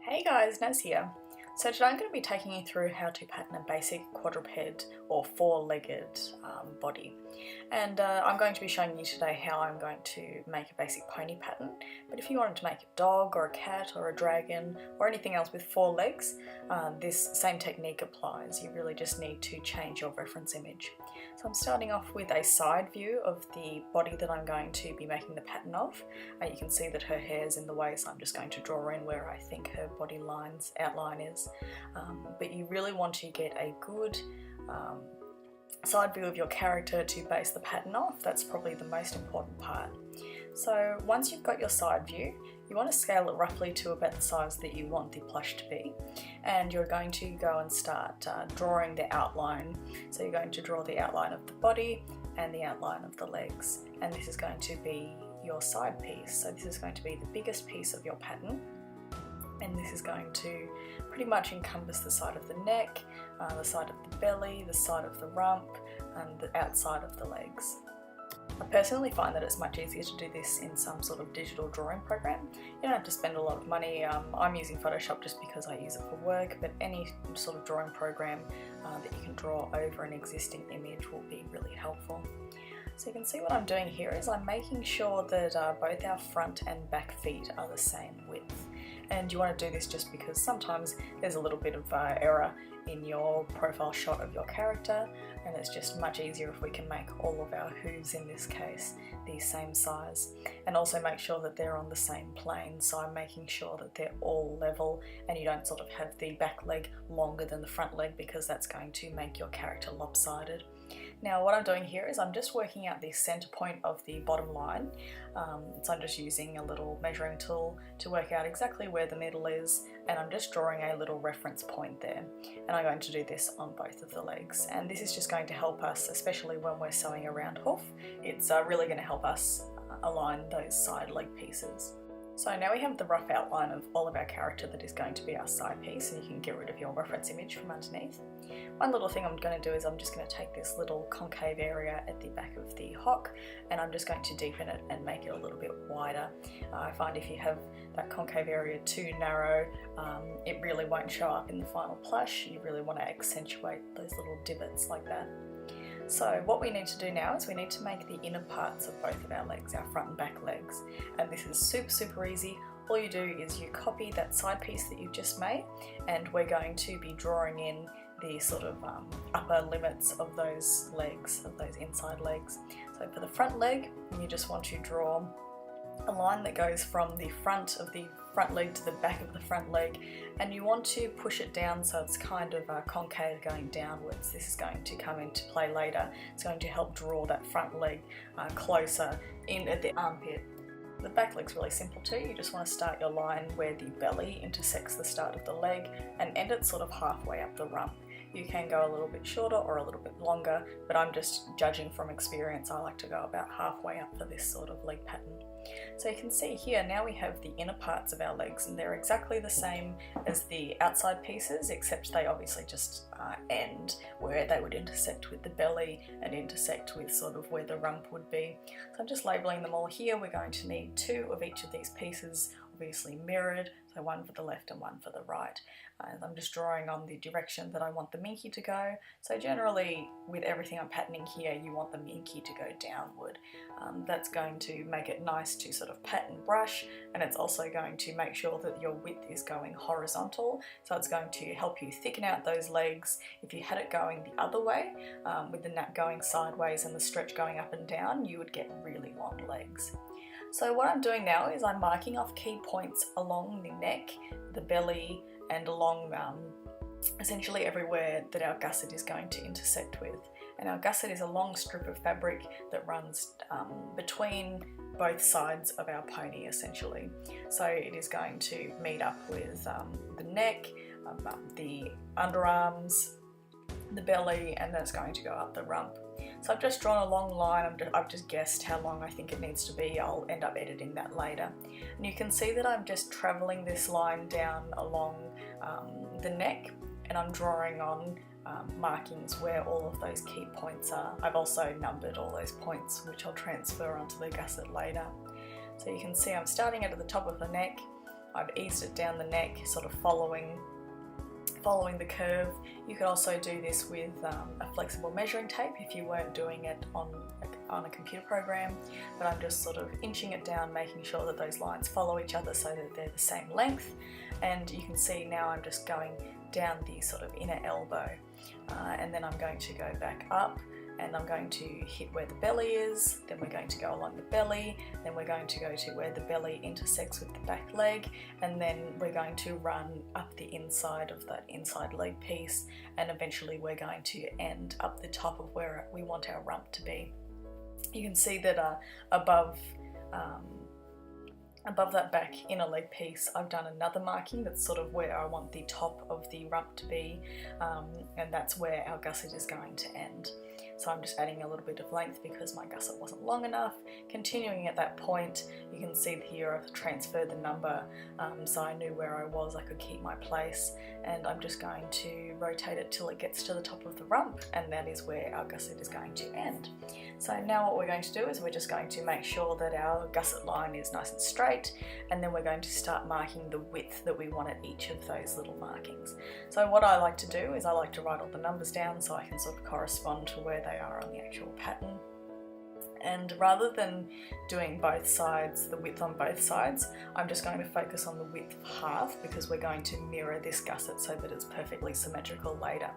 Hey guys, Naz here. So today I'm going to be taking you through how to pattern a basic quadruped or four-legged body. And I'm going to be showing you today how I'm going to make a basic pony pattern. But if you wanted to make a dog or a cat or a dragon or anything else with four legs, this same technique applies. You really just need to change your reference image. So I'm starting off with a side view of the body that I'm going to be making the pattern of. You can see that her hair's in the way, so I'm just going to draw in where I think her body outline is. But you really want to get a good side view of your character to base the pattern off. That's probably the most important part. So once you've got your side view, you want to scale it roughly to about the size that you want the plush to be, and you're going to go and start drawing the outline. So you're going to draw the outline of the body and the outline of the legs, and this is going to be your side piece. So this is going to be the biggest piece of your pattern, and this is going to pretty much encompass the side of the neck, the side of the belly, the side of the rump, and the outside of the legs. I personally find that it's much easier to do this in some sort of digital drawing program. You don't have to spend a lot of money. I'm using Photoshop just because I use it for work, but any sort of drawing program that you can draw over an existing image will be really helpful. So you can see what I'm doing here is I'm making sure that both our front and back feet are the same width. And you want to do this just because sometimes there's a little bit of error in your profile shot of your character, and it's just much easier if we can make all of our hooves in this case the same size, and also make sure that they're on the same plane. So I'm making sure that they're all level and you don't sort of have the back leg longer than the front leg, because that's going to make your character lopsided. Now what I'm doing here is I'm just working out the center point of the bottom line. So I'm just using a little measuring tool to work out exactly where the middle is, and I'm just drawing a little reference point there. And I'm going to do this on both of the legs, and this is just going to help us, especially when we're sewing a round hoof. It's really going to help us align those side leg pieces. So now we have the rough outline of all of our character that is going to be our side piece, and you can get rid of your reference image from underneath. One little thing I'm going to do is I'm just going to take this little concave area at the back of the hock, and I'm just going to deepen it and make it a little bit wider. I find if you have that concave area too narrow, it really won't show up in the final plush. You really want to accentuate those little divots like that. So what we need to do now is we need to make the inner parts of both of our legs, our front and back legs. And this is super easy. All you do is you copy that side piece that you've just made, and we're going to be drawing in the sort of upper limits of those legs, of those inside legs. So for the front leg, you just want to draw a line that goes from the front of the front leg to the back of the front leg, and you want to push it down so it's kind of concave going downwards. This is going to come into play later. It's going to help draw that front leg closer in at the armpit. The back leg's really simple too. You just want to start your line where the belly intersects the start of the leg and end it sort of halfway up the rump. You can go a little bit shorter or a little bit longer, but I'm just judging from experience. I like to go about halfway up for this sort of leg pattern. So you can see here now we have the inner parts of our legs, and they're exactly the same as the outside pieces, except they obviously just end where they would intersect with the belly and intersect with sort of where the rump would be. So I'm just labeling them all here. We're going to need two of each of these pieces, obviously mirrored, so one for the left and one for the right. And I'm just drawing on the direction that I want the minky to go. So generally with everything I'm patterning here, you want the minky to go downward. That's going to make it nice to sort of pat and brush, and it's also going to make sure that your width is going horizontal, so it's going to help you thicken out those legs. If you had it going the other way, with the nap going sideways and the stretch going up and down, you would get really long legs. So what I'm doing now is I'm marking off key points along the neck, the belly, and along essentially everywhere that our gusset is going to intersect with. And our gusset is a long strip of fabric that runs between both sides of our pony essentially. So it is going to meet up with the neck, the underarms, the belly, and then it's going to go up the rump. So I've just drawn a long line. I've just guessed how long I think it needs to be. I'll end up editing that later. And you can see that I'm just travelling this line down along the neck, and I'm drawing on markings where all of those key points are. I've also numbered all those points, which I'll transfer onto the gusset later. So you can see I'm starting at the top of the neck. I've eased it down the neck, sort of following the curve. You could also do this with a flexible measuring tape if you weren't doing it on a computer program, but I'm just sort of inching it down, making sure that those lines follow each other so that they're the same length. And you can see now I'm just going down the sort of inner elbow, and then I'm going to go back up, and I'm going to hit where the belly is, then we're going to go along the belly, then we're going to go to where the belly intersects with the back leg, and then we're going to run up the inside of that inside leg piece, and eventually we're going to end up the top of where we want our rump to be. You can see that above that back inner leg piece, I've done another marking that's sort of where I want the top of the rump to be, and that's where our gusset is going to end. So I'm just adding a little bit of length because my gusset wasn't long enough. Continuing at that point, you can see here I've transferred the number, so I knew where I was, I could keep my place, and I'm just going to rotate it till it gets to the top of the rump, and that is where our gusset is going to end. So now what we're going to do is we're just going to make sure that our gusset line is nice and straight, and then we're going to start marking the width that we want at each of those little markings. So what I like to do is I like to write all the numbers down so I can sort of correspond to where they are on the actual pattern. And rather than doing both sides, the width on both sides, I'm just going to focus on the width half because we're going to mirror this gusset so that it's perfectly symmetrical later.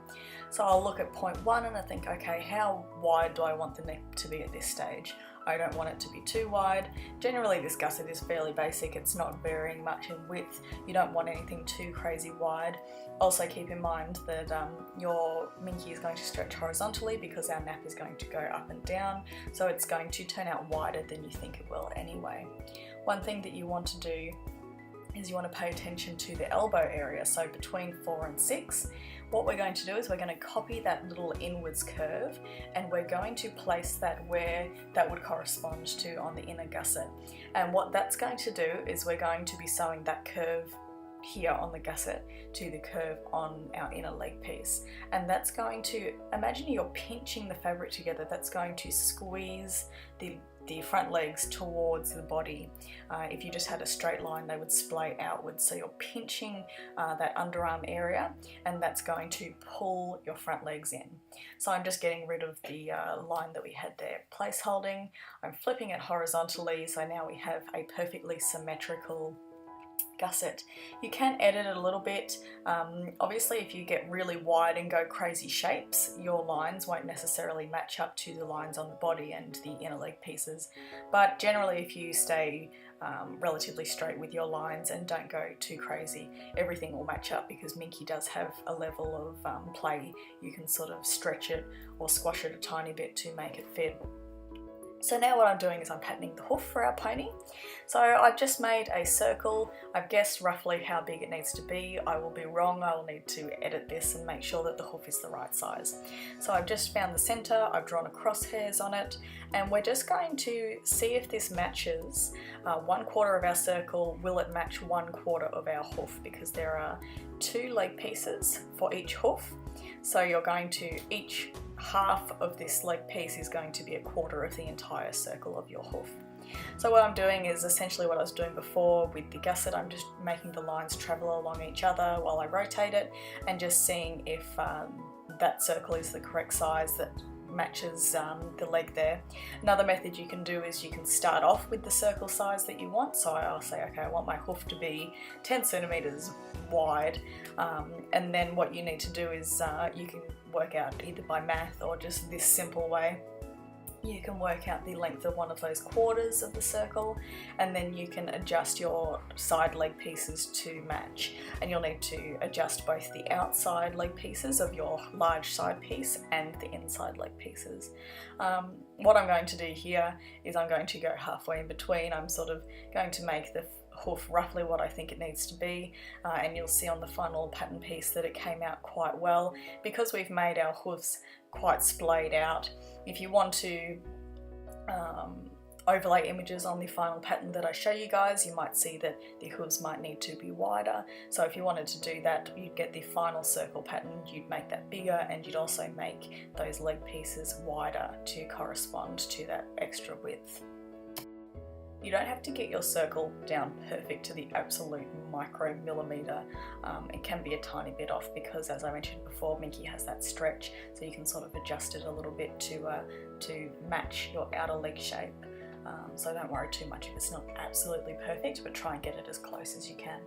So I'll look at point 1 and I think, okay, how wide do I want the neck to be at this stage? I don't want it to be too wide. Generally this gusset is fairly basic, it's not varying much in width. You don't want anything too crazy wide. Also keep in mind that your minky is going to stretch horizontally because our nap is going to go up and down, so it's going to turn out wider than you think it will anyway. One thing that you want to do is you want to pay attention to the elbow area, so between 4 and 6. What we're going to do is we're going to copy that little inwards curve and we're going to place that where that would correspond to on the inner gusset. And what that's going to do is we're going to be sewing that curve here on the gusset to the curve on our inner leg piece, and that's going to, imagine you're pinching the fabric together, that's going to squeeze the front legs towards the body. If you just had a straight line, they would splay outwards, so you're pinching that underarm area, and that's going to pull your front legs in. So I'm just getting rid of the line that we had there, place holding, I'm flipping it horizontally, so now we have a perfectly symmetrical gusset. You can edit it a little bit. Obviously if you get really wide and go crazy shapes, your lines won't necessarily match up to the lines on the body and the inner leg pieces, but generally if you stay relatively straight with your lines and don't go too crazy, everything will match up because minky does have a level of play. You can sort of stretch it or squash it a tiny bit to make it fit. So now what I'm doing is I'm patterning the hoof for our pony. So I've just made a circle. I've guessed roughly how big it needs to be. I will be wrong. I will need to edit this and make sure that the hoof is the right size. So I've just found the center, I've drawn a crosshairs on it, and we're just going to see if this matches 1/4 of our circle. Will it match 1/4 of our hoof? Because there are 2 leg pieces for each hoof. So you're going to, each half of this leg piece is going to be 1/4 of the entire circle of your hoof. So what I'm doing is essentially what I was doing before with the gusset. I'm just making the lines travel along each other while I rotate it and just seeing if that circle is the correct size that matches the leg there. Another method you can do is you can start off with the circle size that you want. So I'll say, okay, I want my hoof to be 10 centimeters wide, and then what you need to do is you can work out either by math or just this simple way. You can work out the length of one of those quarters of the circle, and then you can adjust your side leg pieces to match, and you'll need to adjust both the outside leg pieces of your large side piece and the inside leg pieces. What I'm going to do here is I'm going to go halfway in between. I'm sort of going to make the hoof roughly what I think it needs to be, and you'll see on the final pattern piece that it came out quite well because we've made our hoofs quite splayed out. If you want to overlay images on the final pattern that I show you guys, you might see that the hooves might need to be wider. So if you wanted to do that, you'd get the final circle pattern, you'd make that bigger, and you'd also make those leg pieces wider to correspond to that extra width. You don't have to get your circle down perfect to the absolute micromillimeter. It can be a tiny bit off because, as I mentioned before, Minky has that stretch, so you can sort of adjust it a little bit to match your outer leg shape. So don't worry too much if it's not absolutely perfect, but try and get it as close as you can.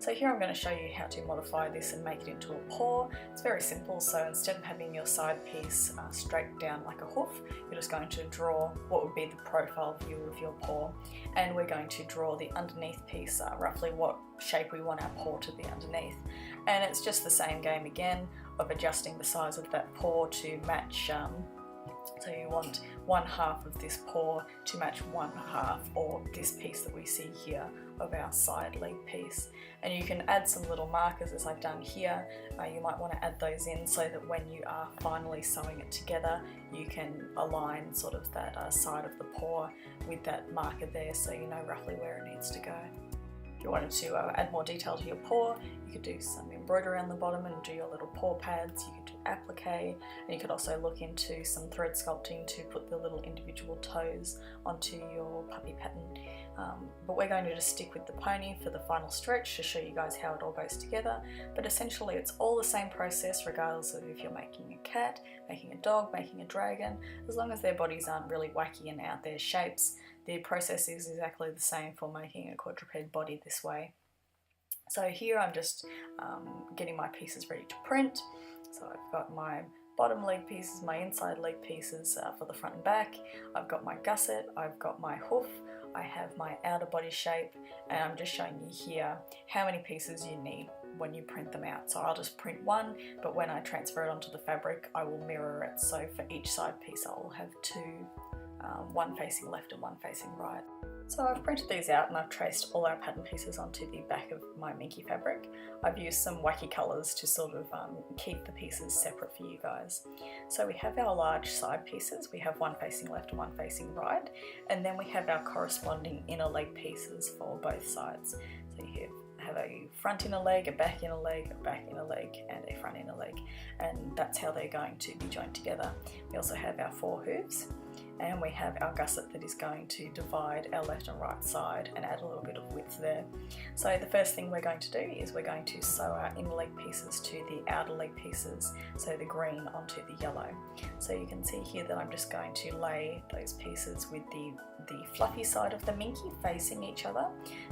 So here I'm going to show you how to modify this and make it into a paw. It's very simple, so instead of having your side piece straight down like a hoof, you're just going to draw what would be the profile view of your paw, and we're going to draw the underneath piece, roughly what shape we want our paw to be underneath. And it's just the same game again of adjusting the size of that paw to match, so you want one half of this paw to match one half, or this piece that we see here, of our side leg piece. And you can add some little markers as I've done here. You might want to add those in so that when you are finally sewing it together, you can align sort of that side of the paw with that marker there, so you know roughly where it needs to go. If you wanted to add more detail to your paw, you could do some embroidery on the bottom and do your little paw pads. You could do applique, and you could also look into some thread sculpting to put the little individual toes onto your puppy pattern. But we're going to just stick with the pony for the final stretch to show you guys how it all goes together. But essentially it's all the same process regardless of if you're making a cat, making a dog, making a dragon. As long as their bodies aren't really wacky and out there shapes, the process is exactly the same for making a quadruped body this way. So here I'm just getting my pieces ready to print. So I've got my bottom leg pieces, my inside leg pieces for the front and back. I've got my gusset, I've got my hoof, I have my outer body shape, and I'm just showing you here how many pieces you need when you print them out. So I'll just print one, but when I transfer it onto the fabric, I will mirror it. So for each side piece, I will have two, one facing left and one facing right. So I've printed these out and I've traced all our pattern pieces onto the back of my Minky fabric. I've used some wacky colours to sort of keep the pieces separate for you guys. So we have our large side pieces, we have one facing left and one facing right, and then we have our corresponding inner leg pieces for both sides. So you have a front inner leg, a back inner leg, a back inner leg, and a front inner leg, and that's how they're going to be joined together. We also have our four hooves, and we have our gusset that is going to divide our left and right side and add a little bit of width there. So the first thing we're going to do is we're going to sew our inner leg pieces to the outer leg pieces, so the green onto the yellow. So you can see here that I'm just going to lay those pieces with the fluffy side of the Minky facing each other.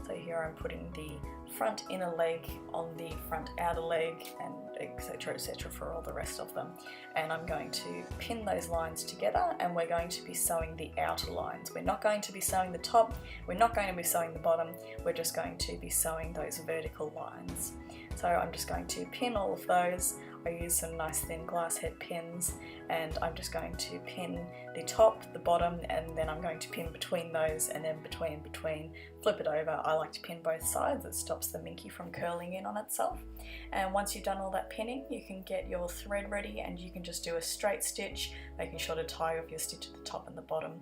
So here I'm putting the front inner leg on the front outer leg, and etc for all the rest of them. And I'm going to pin those lines together, and we're going to be sewing the outer lines. We're not going to be sewing the top, we're not going to be sewing the bottom, we're just going to be sewing those vertical lines. So I'm just going to pin all of those. I use some nice thin glass head pins, and I'm just going to pin the top, the bottom, and then I'm going to pin between those, and then between, flip it over. I like to pin both sides. It stops the Minky from curling in on itself. And once you've done all that pinning, you can get your thread ready, and you can just do a straight stitch, making sure to tie off your stitch at the top and the bottom.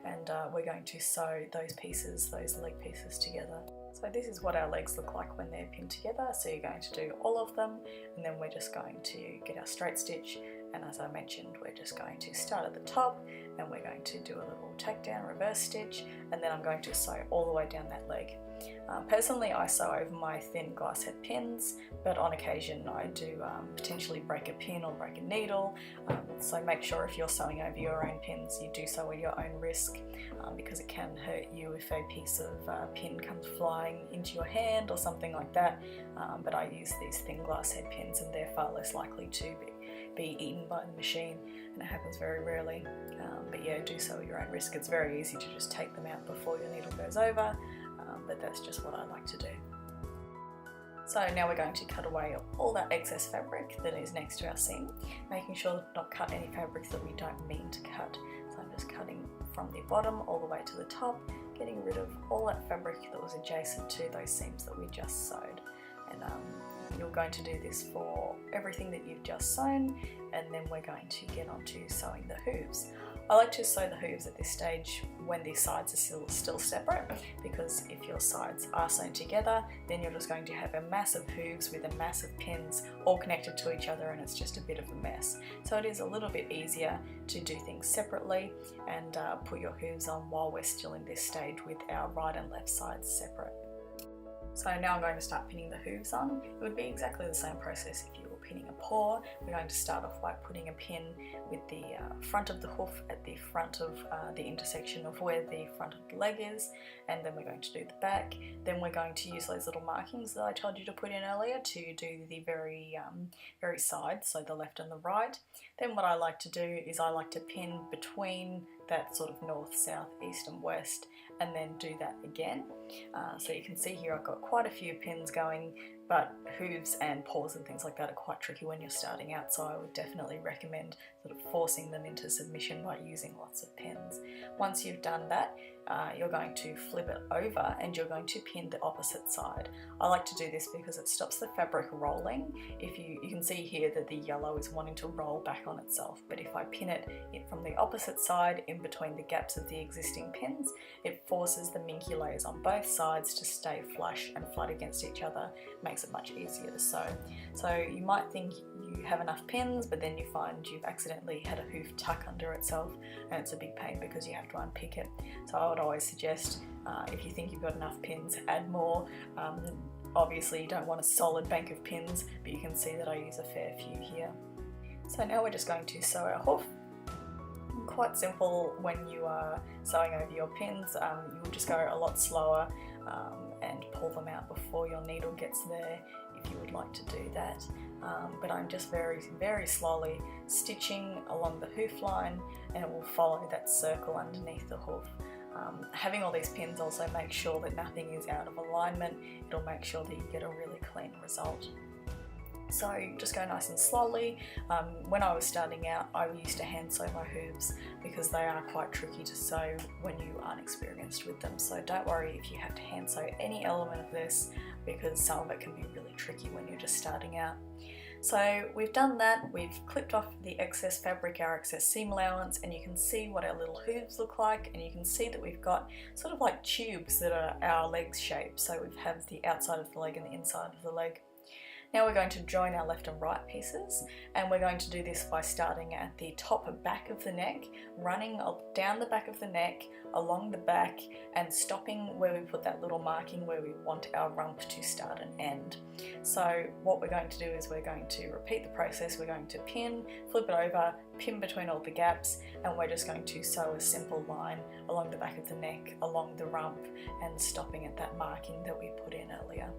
And we're going to sew those pieces, those leg pieces together. So this is what our legs look like when they're pinned together. So you're going to do all of them, and then we're just going to get our straight stitch, and as I mentioned, we're just going to start at the top, and we're going to do a little tack down reverse stitch, and then I'm going to sew all the way down that leg. Personally, I sew over my thin glass head pins, but on occasion I do potentially break a pin or break a needle, so make sure if you're sewing over your own pins, you do so at your own risk, because it can hurt you if a piece of pin comes flying into your hand or something like that. But I use these thin glass head pins, and they're far less likely to be eaten by the machine, and it happens very rarely. But yeah, do so at your own risk. It's very easy to just take them out before your needle goes over, but that's just what I like to do. So now we're going to cut away all that excess fabric that is next to our seam, making sure to not cut any fabric that we don't mean to cut. So I'm just cutting from the bottom all the way to the top, getting rid of all that fabric that was adjacent to those seams that we just sewed. then you're going to do this for everything that you've just sewn, and then we're going to get on to sewing the hooves. I like to sew the hooves at this stage when the sides are still separate, because if your sides are sewn together, then you're just going to have a mass of hooves with a mass of pins all connected to each other, and it's just a bit of a mess. So it is a little bit easier to do things separately and put your hooves on while we're still in this stage with our right and left sides separate. So now I'm going to start pinning the hooves on. It would be exactly the same process if you were pinning a paw. We're going to start off by putting a pin with the front of the hoof at the front of the intersection of where the front of the leg is, and then we're going to do the back. Then we're going to use those little markings that I told you to put in earlier to do the very sides, so the left and the right. Then what I like to do is I like to pin between that sort of north, south, east and west, and then do that again. So you can see here I've got quite a few pins going, but hooves and paws and things like that are quite tricky when you're starting out, so I would definitely recommend sort of forcing them into submission by using lots of pins. Once you've done that, you're going to flip it over and you're going to pin the opposite side. I like to do this because it stops the fabric rolling. If you can see here that the yellow is wanting to roll back on itself, but if I pin it from the opposite side in between the gaps of the existing pins, it forces the minky layers on both sides to stay flush and flat against each other. Makes it much easier to sew. So you might think you have enough pins, but then you find you've accidentally had a hoof tuck under itself, and it's a big pain because you have to unpick it. So I would always suggest, if you think you've got enough pins, add more. Obviously you don't want a solid bank of pins, but you can see that I use a fair few here. So now we're just going to sew our hoof. Quite simple when you are sewing over your pins. You will just go a lot slower and pull them out before your needle gets there if you would like to do that. But I'm just very, very slowly stitching along the hoof line, and it will follow that circle underneath the hoof. Having all these pins also makes sure that nothing is out of alignment. It'll make sure that you get a really clean result. So just go nice and slowly. When I was starting out, I used to hand sew my hooves because they are quite tricky to sew when you aren't experienced with them. So don't worry if you have to hand sew any element of this, because some of it can be really tricky when you're just starting out. So we've done that, we've clipped off the excess fabric, our excess seam allowance, and you can see what our little hooves look like, and you can see that we've got sort of like tubes that are our legs shaped. So we have the outside of the leg and the inside of the leg. Now we're going to join our left and right pieces, and we're going to do this by starting at the top and back of the neck, running down the back of the neck, along the back, and stopping where we put that little marking where we want our rump to start and end. So what we're going to do is we're going to repeat the process. We're going to pin, flip it over, pin between all the gaps, and we're just going to sew a simple line along the back of the neck, along the rump, and stopping at that marking that we put in earlier.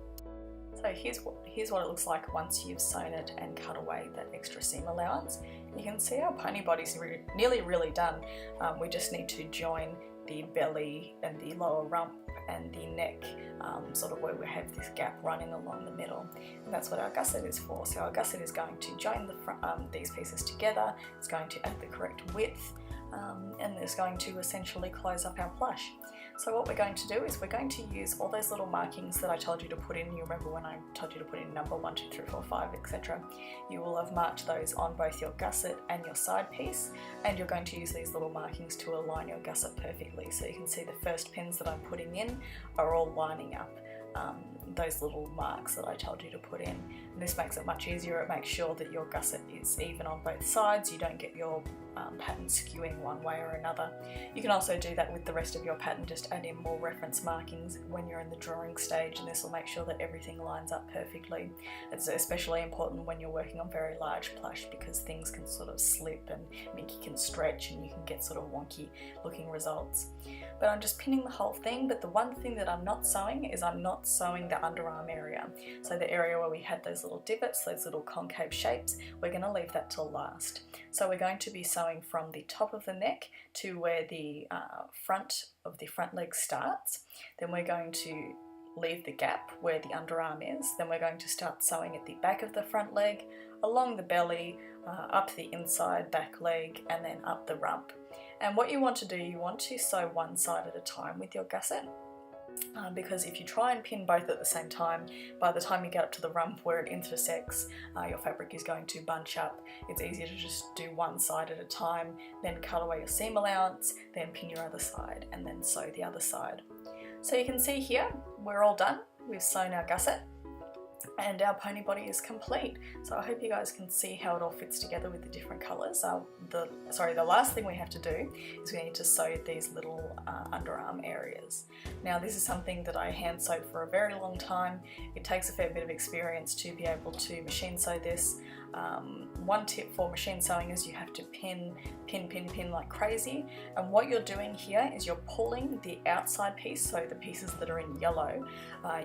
So here's what it looks like once you've sewn it and cut away that extra seam allowance. You can see our pony body's nearly done. We just need to join the belly and the lower rump and the neck, sort of where we have this gap running along the middle. And that's what our gusset is for. So our gusset is going to join these pieces together, it's going to add the correct width, and it's going to essentially close up our plush. So what we're going to do is we're going to use all those little markings that I told you to put in. You remember when I told you to put in number 1, 2, 3, 4, 5, etc. You will have marked those on both your gusset and your side piece, and you're going to use these little markings to align your gusset perfectly. So you can see the first pins that I'm putting in are all lining up those little marks that I told you to put in. And this makes it much easier. It makes sure that your gusset is even on both sides. You don't get your pattern skewing one way or another. You can also do that with the rest of your pattern, just add in more reference markings when you're in the drawing stage, and this will make sure that everything lines up perfectly. It's especially important when you're working on very large plush, because things can sort of slip and Minky can stretch and you can get sort of wonky looking results. But I'm just pinning the whole thing, but the one thing that I'm not sewing is I'm not sewing the underarm area. So the area where we had those little divots, those little concave shapes, we're going to leave that till last. So we're going to be sewing from the top of the neck to where the front of the front leg starts. Then we're going to leave the gap where the underarm is. Then we're going to start sewing at the back of the front leg, along the belly, up the inside back leg, and then up the rump. And what you want to do, you want to sew one side at a time with your gusset. because if you try and pin both at the same time, by the time you get up to the rump where it intersects, your fabric is going to bunch up. It's easier to just do one side at a time, then cut away your seam allowance, then pin your other side, and then sew the other side. So you can see here, we're all done. We've sewn our gusset and our pony body is complete. So I hope you guys can see how it all fits together with the different colours. The last thing we have to do is we need to sew these little underarm areas. Now this is something that I hand sewed for a very long time. It takes a fair bit of experience to be able to machine sew this. One tip for machine sewing is you have to pin like crazy, and what you're doing here is you're pulling the outside piece, so the pieces that are in yellow,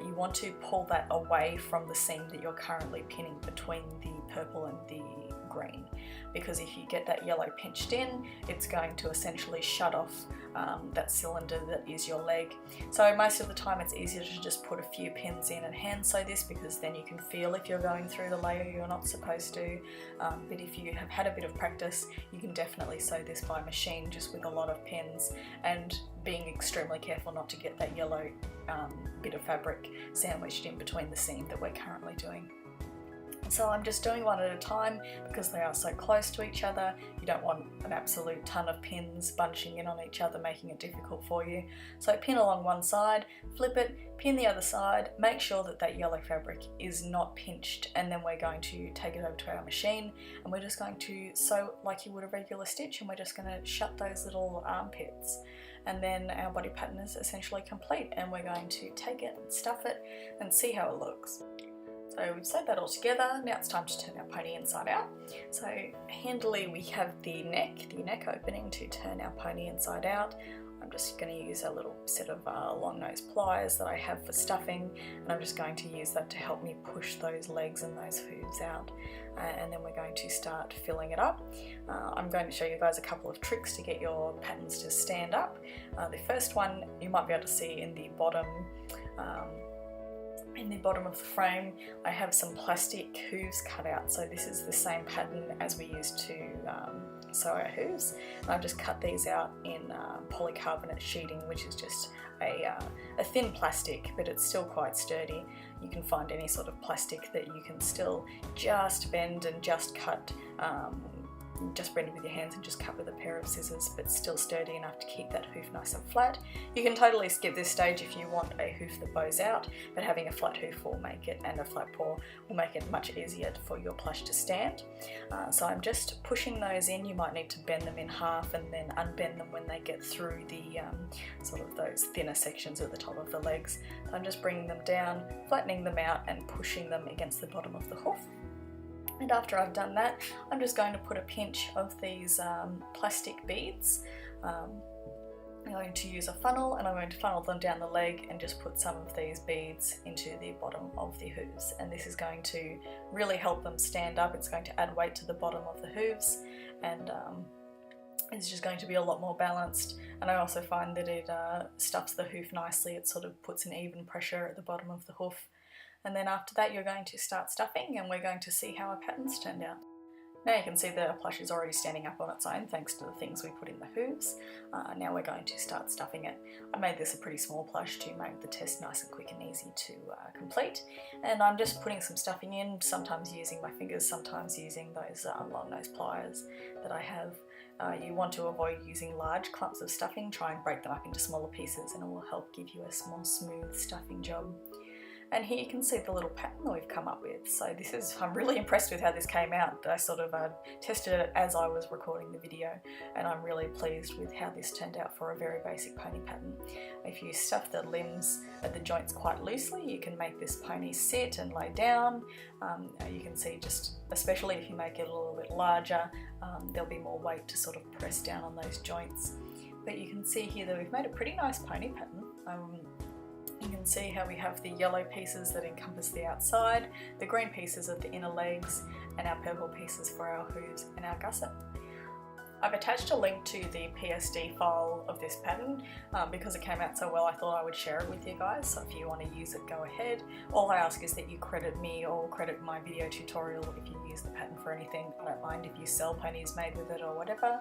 you want to pull that away from the seam that you're currently pinning between the purple and the green, because if you get that yellow pinched in, it's going to essentially shut off that cylinder that is your leg. So most of the time it's easier to just put a few pins in and hand sew this, because then you can feel if you're going through the layer you're not supposed to, but if you have had a bit of practice you can definitely sew this by machine just with a lot of pins, and being extremely careful not to get that yellow bit of fabric sandwiched in between the seam that we're currently doing. So I'm just doing one at a time because they are so close to each other. You don't want an absolute ton of pins bunching in on each other, making it difficult for you. So pin along one side, flip it, pin the other side, make sure that that yellow fabric is not pinched, and then we're going to take it over to our machine and we're just going to sew like you would a regular stitch, and we're just going to shut those little armpits. And then our body pattern is essentially complete, and we're going to take it and stuff it and see how it looks. So we've sewed that all together. Now it's time to turn our pony inside out. So handily we have the neck opening to turn our pony inside out. I'm just going to use a little set of long nose pliers that I have for stuffing, and I'm just going to use that to help me push those legs and those hooves out. And then we're going to start filling it up. I'm going to show you guys a couple of tricks to get your patterns to stand up. The first one you might be able to see in the bottom of the frame. I have some plastic hooves cut out, so this is the same pattern as we used to sew our hooves. And I've just cut these out in polycarbonate sheeting, which is just a thin plastic, but it's still quite sturdy. You can find any sort of plastic that you can still just bend and just cut, just bend it with your hands and just cut with a pair of scissors, but still sturdy enough to keep that hoof nice and flat. You can totally skip this stage if you want a hoof that bows out, but having a flat hoof will make it, and a flat paw will make it much easier for your plush to stand. So I'm just pushing those in. You might need to bend them in half and then unbend them when they get through the sort of those thinner sections at the top of the legs. So I'm just bringing them down, flattening them out and pushing them against the bottom of the hoof. And after I've done that, I'm just going to put a pinch of these plastic beads. I'm going to use a funnel, and I'm going to funnel them down the leg and just put some of these beads into the bottom of the hooves. And this is going to really help them stand up. It's going to add weight to the bottom of the hooves, and it's just going to be a lot more balanced. And I also find that it stuffs the hoof nicely. It sort of puts an even pressure at the bottom of the hoof. And then after that you're going to start stuffing, and we're going to see how our patterns turned out. Now you can see the plush is already standing up on its own thanks to the things we put in the hooves. Now we're going to start stuffing it. I made this a pretty small plush to make the test nice and quick and easy to complete. And I'm just putting some stuffing in, sometimes using my fingers, sometimes using those long nose pliers that I have. You want to avoid using large clumps of stuffing. Try and break them up into smaller pieces, and it will help give you a more smooth stuffing job. And here you can see the little pattern that we've come up with. So this is, I'm really impressed with how this came out. I sort of tested it as I was recording the video, and I'm really pleased with how this turned out for a very basic pony pattern. If you stuff the limbs at the joints quite loosely, you can make this pony sit and lay down. You can see, just especially if you make it a little bit larger, there'll be more weight to sort of press down on those joints. But you can see here that we've made a pretty nice pony pattern. You can see how we have the yellow pieces that encompass the outside, the green pieces of the inner legs, and our purple pieces for our hooves and our gusset. I've attached a link to the PSD file of this pattern because it came out so well. I thought I would share it with you guys, so if you want to use it, go ahead. All I ask is that you credit me or credit my video tutorial if you use the pattern for anything. I don't mind if you sell ponies made with it or whatever.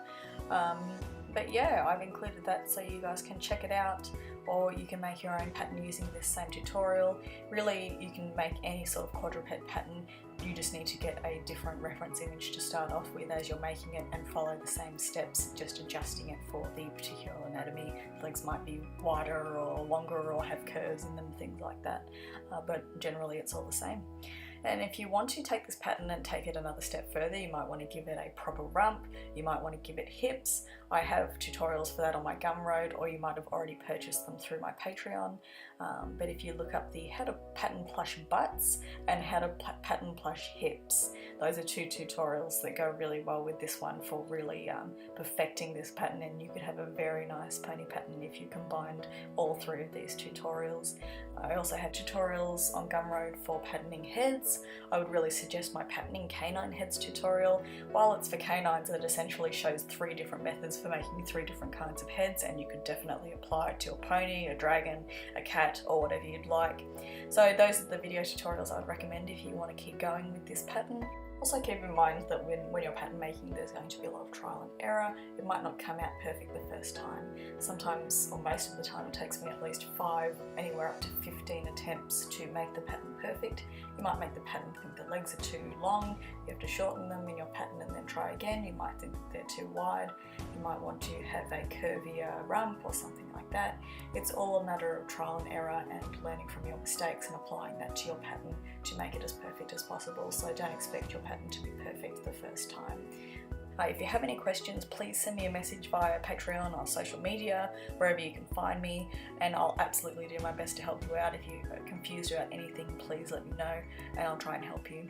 But yeah, I've included that so you guys can check it out, or you can make your own pattern using this same tutorial. Really, you can make any sort of quadruped pattern. You just need to get a different reference image to start off with as you're making it and follow the same steps, just adjusting it for the particular anatomy. Legs might be wider or longer or have curves in them, things like that, but generally it's all the same. And if you want to take this pattern and take it another step further, you might want to give it a proper rump, you might want to give it hips. I have tutorials for that on my Gumroad, or you might have already purchased them through my Patreon. But if you look up the how to pattern plush butts and how to pattern plush hips, those are two tutorials that go really well with this one for really perfecting this pattern, and you could have a very nice pony pattern if you combined all three of these tutorials. I also have tutorials on Gumroad for patterning heads. I would really suggest my patterning canine heads tutorial. While it's for canines, it essentially shows 3 different methods for making 3 different kinds of heads, and you could definitely apply it to a pony, a dragon, a cat, or whatever you'd like. So those are the video tutorials I would recommend if you want to keep going with this pattern. Also keep in mind that when you're pattern making, there's going to be a lot of trial and error. It might not come out perfect the first time. Sometimes, or most of the time, it takes me at least 5, anywhere up to 15 attempts to make the pattern perfect. You might make the pattern think the legs are too long, you have to shorten them in your pattern and then try again. You might think that they're too wide. You might want to have a curvier rump or something like that. It's all a matter of trial and error and learning from your mistakes and applying that to your pattern to make it as perfect as possible. So don't expect your pattern to be perfect the first time. If you have any questions, please send me a message via Patreon or social media, wherever you can find me, and I'll absolutely do my best to help you out. If you're confused about anything, please let me know and I'll try and help you.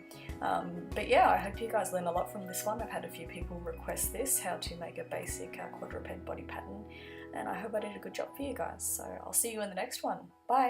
But yeah, I hope you guys learned a lot from this one. I've had a few people request this, how to make a basic quadruped body pattern, and I hope I did a good job for you guys. So I'll see you in the next one. Bye!